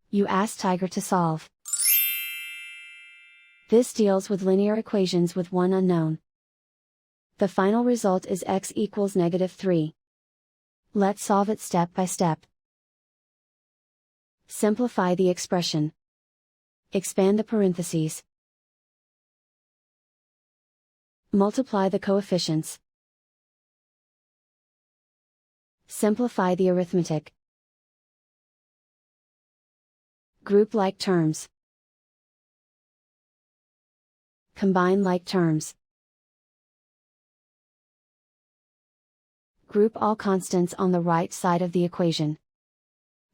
You ask Tiger to solve. This deals with linear equations with one unknown. The final result is x equals -3. Let's solve it step by step. Simplify the expression. Expand the parentheses. Multiply the coefficients. Simplify the arithmetic. Group like terms. Combine like terms. Group all constants on the right side of the equation.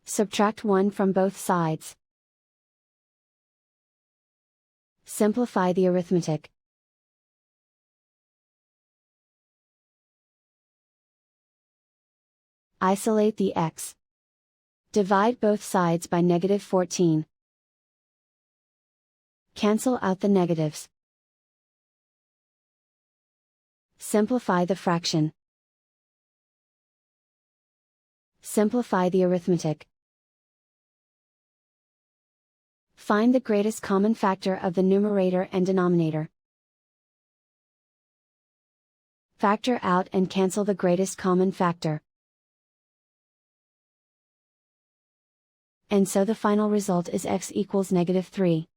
Subtract 1 from both sides. Simplify the arithmetic. Isolate the x. Divide both sides by -14. Cancel out the negatives. Simplify the fraction. Simplify the arithmetic. Find the greatest common factor of the numerator and denominator. Factor out and cancel the greatest common factor. And so the final result is x equals -3.